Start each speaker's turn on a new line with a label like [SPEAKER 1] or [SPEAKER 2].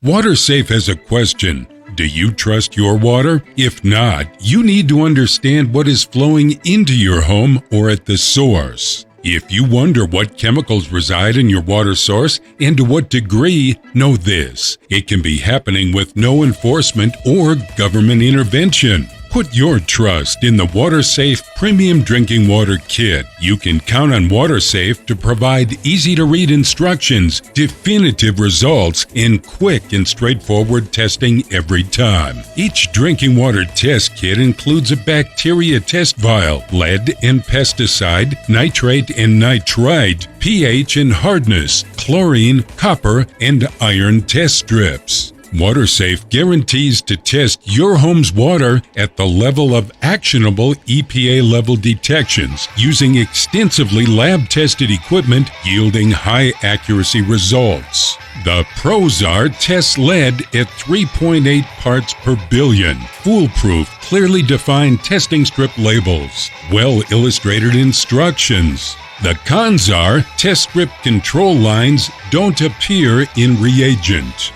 [SPEAKER 1] Watersafe has a question. Do you trust your water? If not, you need to understand what is flowing into your home or at the source. If you wonder what chemicals reside in your water source and to what degree, know this: it can be happening with no enforcement or government intervention. Put your trust in the Watersafe Premium Drinking Water Kit. You can count on Watersafe to provide easy-to-read instructions, definitive results, and quick and straightforward testing every time. Each drinking water test kit includes a bacteria test vial, lead and pesticide, nitrate and nitrite, pH and hardness, chlorine, copper, and iron test strips. Watersafe guarantees to test your home's water at the level of actionable EPA-level detections using extensively lab-tested equipment yielding high-accuracy results. The pros are tests lead at 3.8 parts per billion, foolproof, clearly defined testing strip labels, well-illustrated instructions. The cons are test strip control lines don't appear in reagent.